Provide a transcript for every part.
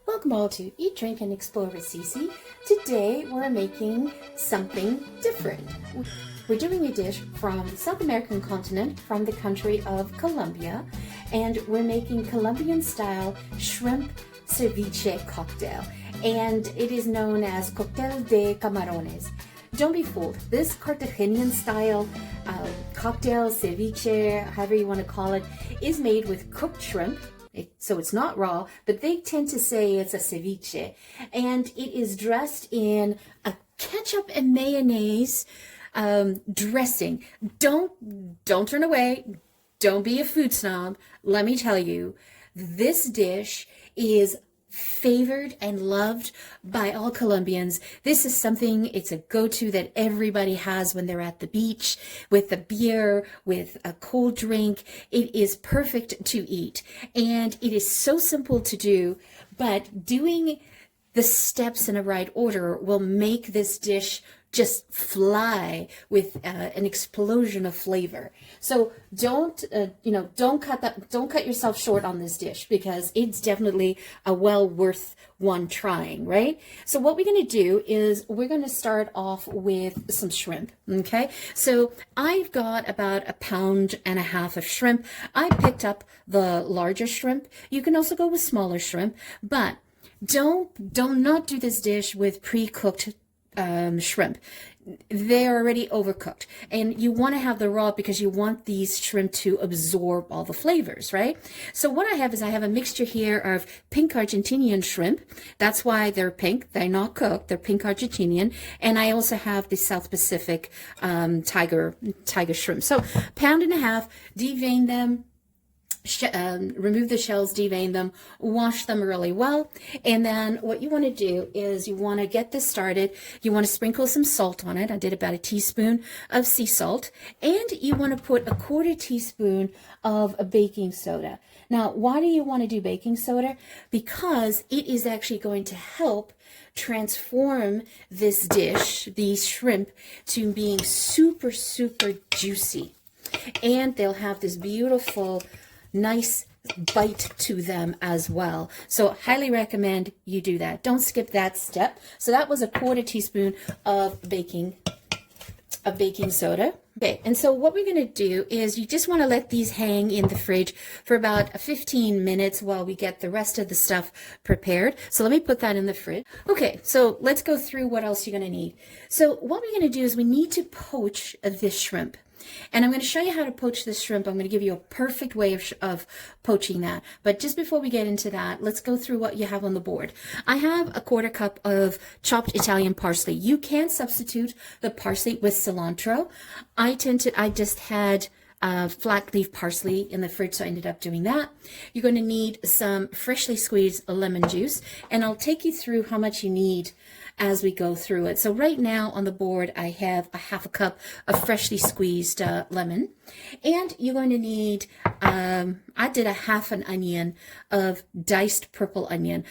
Welcome all to Eat, Drink, and Explore with Cece. Today we're making something different. We're doing a dish from the South American continent, from the country of Colombia, and we're making Colombian-Style Shrimp Ceviche Cocktail, and it is known as Coctel de Camarones. Don't be fooled. This Cartagena-style cocktail, ceviche, however you want to call it, is made with cooked shrimp. So it's not raw, but they tend to say it's a ceviche. And it is dressed in a ketchup and mayonnaise dressing. Don't turn away. Don't be a food snob. Let me tell you, this dish is favored and loved by all Colombians. This is something, it's a go-to that everybody has when they're at the beach with a beer, with a cold drink. It is perfect to eat, and it is so simple to do, but doing the steps in a right order will make this dish just fly with an explosion of flavor. So don't cut yourself short on this dish, because it's definitely a well worth one trying, right? So what we're going to do is we're going to start off with some shrimp. Okay, so I've got about 1.5 pounds of shrimp. I picked up the larger shrimp. You can also go with smaller shrimp, but don't not do this dish with pre-cooked shrimp. They're already overcooked, and you want to have the raw because you want these shrimp to absorb all the flavors, right? So what I have is I have a mixture here of pink Argentinian shrimp. That's why they're pink. They're not cooked. They're pink Argentinian. And I also have the South Pacific tiger shrimp. So 1.5 pounds, devein them. Remove the shells, devein them, wash them really well, and then what you want to do is you want to get this started. You want to sprinkle some salt on it. I did about 1 teaspoon of sea salt, and you want to put 1/4 teaspoon of baking soda. Now, why do you want to do baking soda? Because it is actually going to help transform this dish, these shrimp, to being super, super juicy, and they'll have this beautiful nice bite to them as well. So highly recommend you do that. Don't skip that step. So that was 1/4 teaspoon of baking soda. Okay, and so what we're going to do is you just want to let these hang in the fridge for about 15 minutes while we get the rest of the stuff prepared. So let me put that in the fridge. Okay, so let's go through what else you're going to need. So what we're going to do is we need to poach this shrimp. And I'm going to show you how to poach this shrimp. I'm going to give you a perfect way of poaching that. But just before we get into that, let's go through what you have on the board. I have 1/4 cup of chopped Italian parsley. You can substitute the parsley with cilantro. I just had flat leaf parsley in the fridge, so I ended up doing that. You're going to need some freshly squeezed lemon juice, and I'll take you through how much you need as we go through it. So right now on the board, I have 1/2 cup of freshly squeezed lemon, and you're going to need, I did 1/2 an onion of diced purple onion.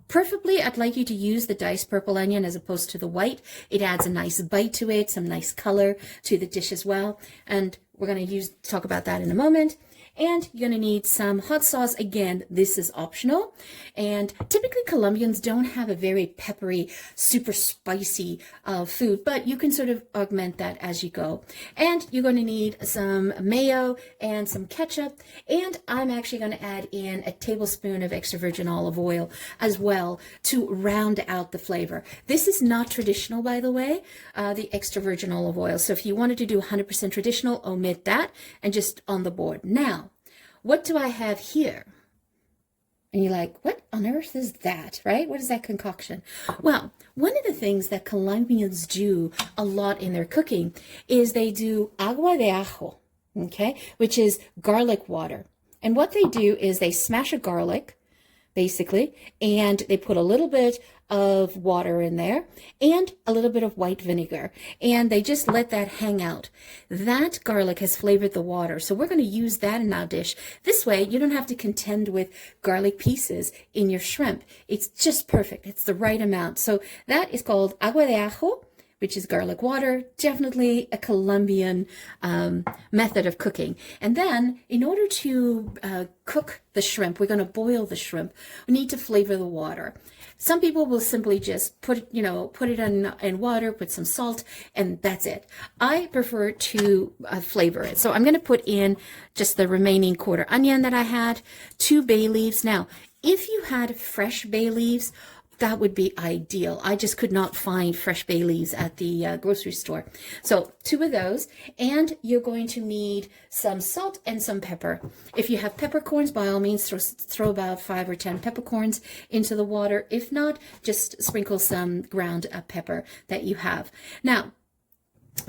Preferably, I'd like you to use the diced purple onion as opposed to the white. It adds a nice bite to it, some nice color to the dish as well, and we're going to talk about that in a moment. And you're going to need some hot sauce. Again, this is optional. And typically Colombians don't have a very peppery, super spicy food, but you can sort of augment that as you go. And you're going to need some mayo and some ketchup. And I'm actually going to add in 1 tablespoon of extra virgin olive oil as well to round out the flavor. This is not traditional, by the way, the extra virgin olive oil. So if you wanted to do 100% traditional, omit that and just on the board. Now, what do I have here? And you're like, what on earth is that, right? What is that concoction? Well, one of the things that Colombians do a lot in their cooking is they do agua de ajo, okay, which is garlic water. And what they do is they smash a garlic, basically, and they put a little bit of water in there and a little bit of white vinegar, and they just let that hang out. That garlic has flavored the water, so we're going to use that in our dish. This way you don't have to contend with garlic pieces in your shrimp. It's just perfect. It's the right amount. So that is called agua de ajo, which is garlic water, definitely a Colombian method of cooking. And then in order to cook the shrimp, we're going to boil the shrimp, we need to flavor the water. Some people will simply just put it in water, put some salt, and that's it. I prefer to flavor it. So I'm going to put in just the remaining quarter onion that I had, 2 bay leaves. Now, if you had fresh bay leaves, that would be ideal. I just could not find fresh bay leaves at the grocery store. So 2 of those, and you're going to need some salt and some pepper. If you have peppercorns, by all means, throw about 5 or 10 peppercorns into the water. If not, just sprinkle some ground pepper that you have. Now,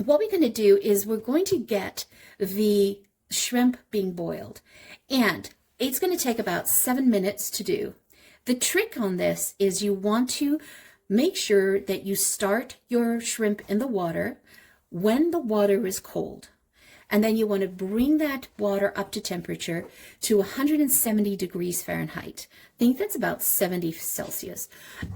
what we're going to do is we're going to get the shrimp being boiled, and it's going to take about 7 minutes to do. The trick on this is you want to make sure that you start your shrimp in the water when the water is cold. And then you want to bring that water up to temperature to 170 degrees Fahrenheit. I think that's about 70 Celsius.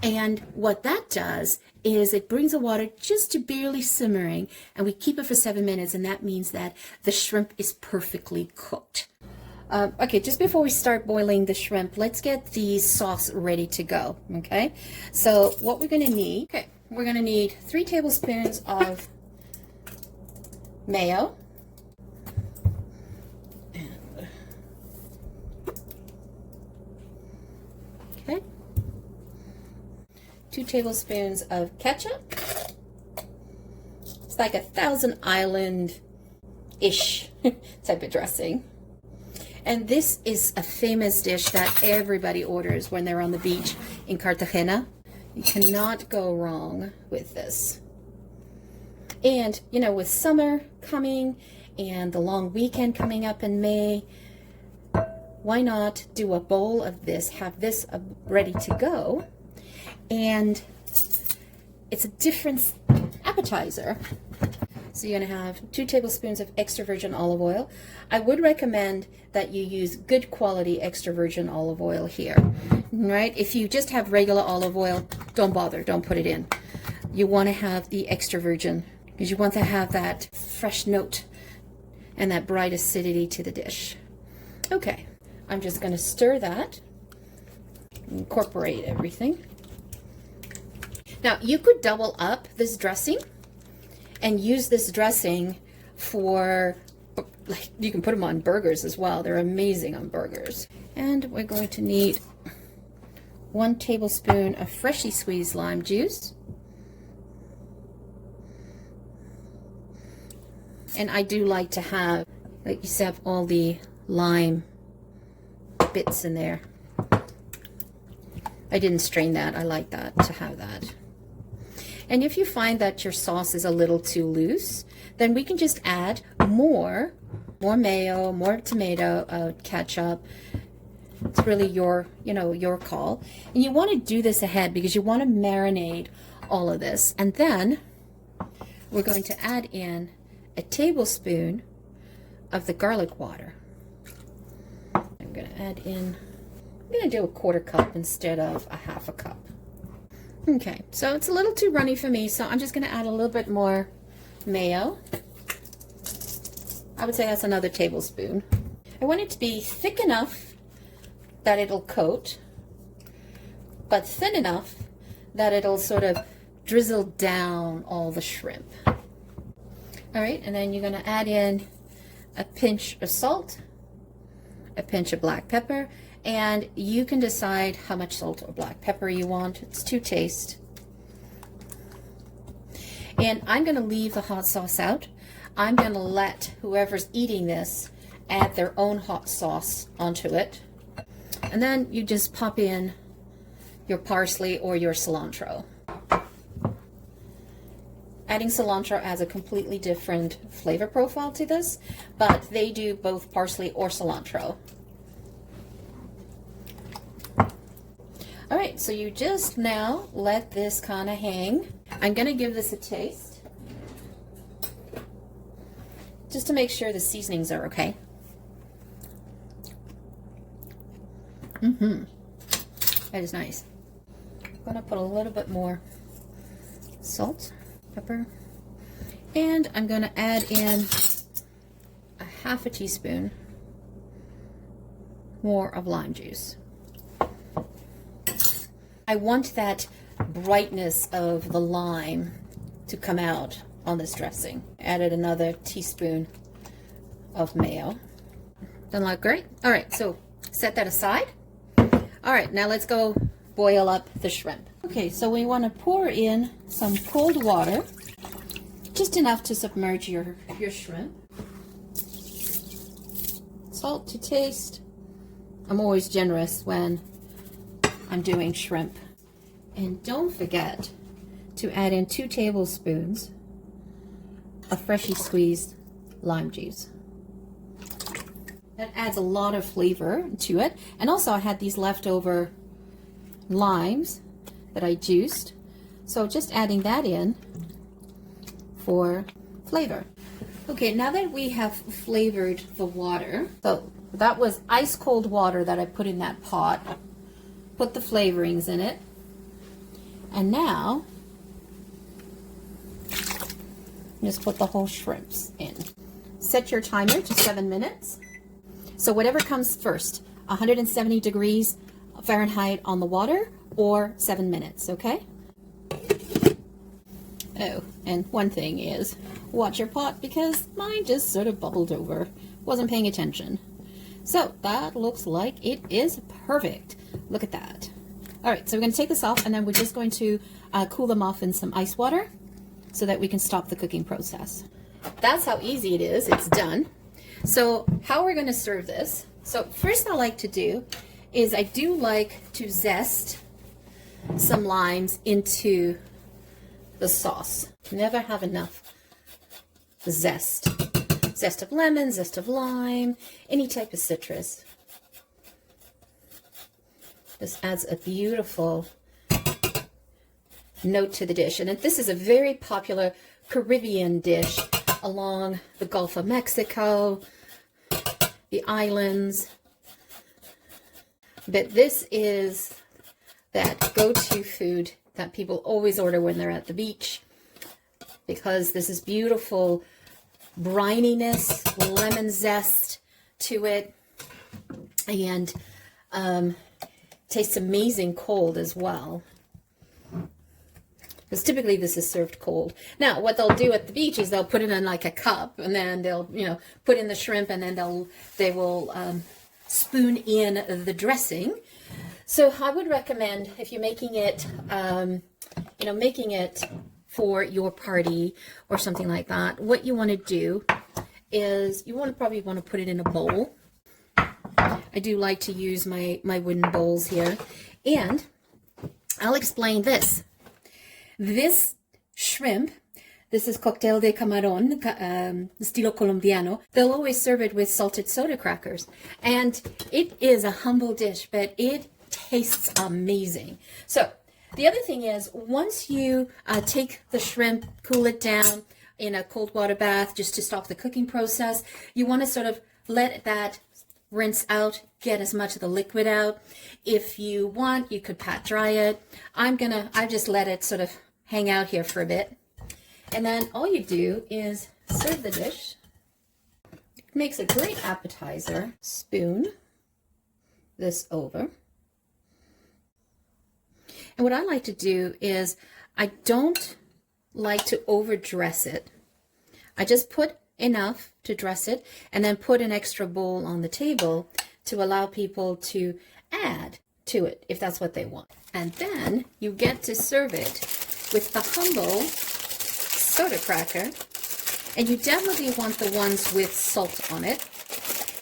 And what that does is it brings the water just to barely simmering, and we keep it for 7 minutes, and that means that the shrimp is perfectly cooked. Okay, just before we start boiling the shrimp, let's get the sauce ready to go, okay? So what we're going to need, we're going to need 3 tablespoons of mayo. Okay. 2 tablespoons of ketchup. It's like a Thousand Island-ish type of dressing. And this is a famous dish that everybody orders when they're on the beach in Cartagena. You cannot go wrong with this. And, you know, with summer coming and the long weekend coming up in May, why not do a bowl of this, have this ready to go? And it's a different appetizer. So you're going to have 2 tablespoons of extra virgin olive oil. I would recommend that you use good quality extra virgin olive oil here, right? If you just have regular olive oil, don't bother, don't put it in. You want to have the extra virgin because you want to have that fresh note and that bright acidity to the dish. Okay, I'm just going to stir that, incorporate everything. Now, you could double up this dressing and use this dressing for, like, you can put them on burgers as well. They're amazing on burgers. And we're going to need 1 tablespoon of freshly squeezed lime juice. And I do like to have, like you have all the lime bits in there. I didn't strain that. I like that, to have that. And if you find that your sauce is a little too loose, then we can just add more mayo, more tomato, ketchup. It's really your call. And you want to do this ahead because you want to marinate all of this. And then we're going to add in a tablespoon of the garlic water. I'm going to add in, I'm going to do a 1/4 cup instead of a 1/2 cup. Okay, so it's a little too runny for me, so I'm just going to add a little bit more mayo. I would say that's another tablespoon. I want it to be thick enough that it'll coat, but thin enough that it'll sort of drizzle down all the shrimp. All right, and then you're going to add in a pinch of salt, a pinch of black pepper, and you can decide how much salt or black pepper you want. It's to taste. And I'm going to leave the hot sauce out. I'm going to let whoever's eating this add their own hot sauce onto it. And then you just pop in your parsley or your cilantro. Adding cilantro adds a completely different flavor profile to this, but they do both parsley or cilantro. All right, so you just now let this kind of hang. I'm going to give this a taste, just to make sure the seasonings are okay. That is nice. I'm going to put a little bit more salt, pepper. And I'm going to add in a half a teaspoon more of lime juice. I want that brightness of the lime to come out on this dressing. Added another teaspoon of mayo. Doesn't look great? All right, so set that aside. All right, now let's go boil up the shrimp. Okay, so we want to pour in some cold water, just enough to submerge your shrimp. Salt to taste. I'm always generous when I'm doing shrimp. And don't forget to add in 2 tablespoons of freshly squeezed lime juice. That adds a lot of flavor to it. And also I had these leftover limes that I juiced. So just adding that in for flavor. Okay, now that we have flavored the water, so that was ice cold water that I put in that pot. Put the flavorings in it. And now, just put the whole shrimps in. Set your timer to 7 minutes. So whatever comes first, 170 degrees Fahrenheit on the water or 7 minutes, okay? Oh, and one thing is, watch your pot because mine just sort of bubbled over. Wasn't paying attention. So that looks like it is perfect. Look at that. All right, so we're going to take this off and then we're just going to cool them off in some ice water so that we can stop the cooking process. That's how easy it is. It's done. So how we're going to serve this. So first I like to do is I do like to zest some limes into the sauce. Never have enough zest. Zest of lemon, zest of lime, any type of citrus. This adds a beautiful note to the dish. And this is a very popular Caribbean dish along the Gulf of Mexico, the islands. But this is that go-to food that people always order when they're at the beach because this is beautiful brininess, lemon zest to it, and tastes amazing cold as well. Because typically this is served cold. Now, what they'll do at the beach is they'll put it in like a cup, and then they'll, put in the shrimp, and then they will spoon in the dressing. So I would recommend if you're making it, making it for your party or something like that, what you want to do is you probably want to put it in a bowl. I do like to use my wooden bowls here, and I'll explain this. This shrimp, this is Coctel de Camarones, estilo colombiano. They'll always serve it with salted soda crackers. And it is a humble dish, but it tastes amazing. So the other thing is, once you take the shrimp, cool it down in a cold water bath just to stop the cooking process, you want to sort of let that rinse out, get as much of the liquid out. If you want, you could pat dry it. I just let it sort of hang out here for a bit. And then all you do is serve the dish. It makes a great appetizer. Spoon this over. And what I like to do is I don't like to overdress it. I just put enough to dress it and then put an extra bowl on the table to allow people to add to it if that's what they want. And then you get to serve it with the humble soda cracker, and you definitely want the ones with salt on it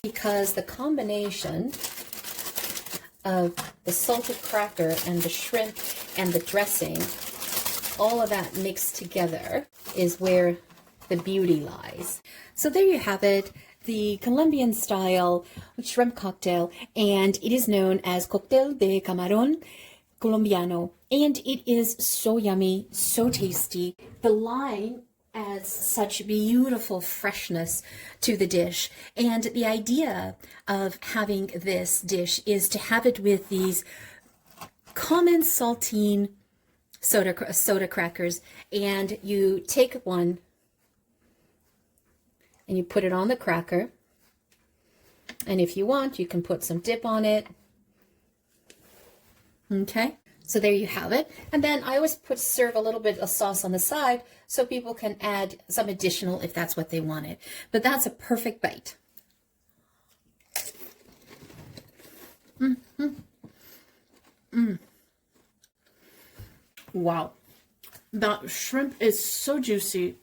because the combination of the salted cracker and the shrimp and the dressing, all of that mixed together is where the beauty lies. So there you have it, the Colombian-style shrimp cocktail, and it is known as Coctel de Camarones Colombiano, and it is so yummy, so tasty. The lime adds such beautiful freshness to the dish, and the idea of having this dish is to have it with these common saltine soda crackers, and you take one and you put it on the cracker. And if you want, you can put some dip on it. Okay, so there you have it. And then I always serve a little bit of sauce on the side so people can add some additional if that's what they wanted. But that's a perfect bite. Wow, that shrimp is so juicy,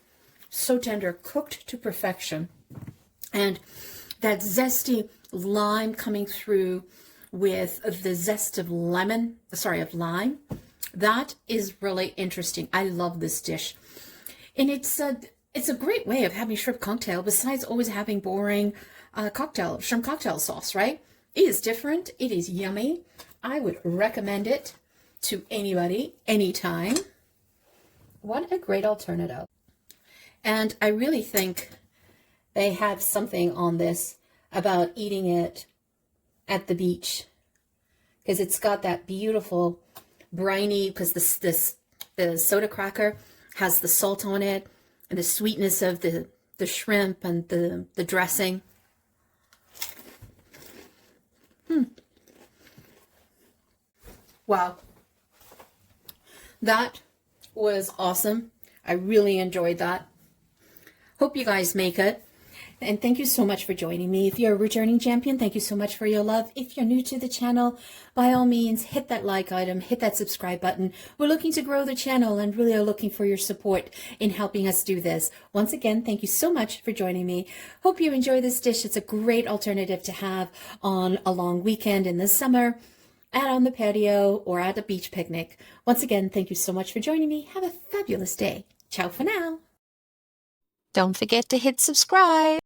so tender, cooked to perfection. And that zesty lime coming through with the zest of lime. That is really interesting. I love this dish. And it's a great way of having shrimp cocktail besides always having boring shrimp cocktail sauce, right? It is different. It is yummy. I would recommend it to anybody, anytime. What a great alternative. And I really think they have something on this about eating it at the beach, because it's got that beautiful briny, because the soda cracker has the salt on it and the sweetness of the shrimp and the dressing. Wow. That was awesome. I really enjoyed that. Hope you guys make it. And thank you so much for joining me. If you're a returning champion, thank you so much for your love. If you're new to the channel, by all means, hit that like item, hit that subscribe button. We're looking to grow the channel and really are looking for your support in helping us do this. Once again, thank you so much for joining me. Hope you enjoy this dish. It's a great alternative to have on a long weekend in the summer, out on the patio, or at a beach picnic. Once again, thank you so much for joining me. Have a fabulous day. Ciao for now. Don't forget to hit subscribe.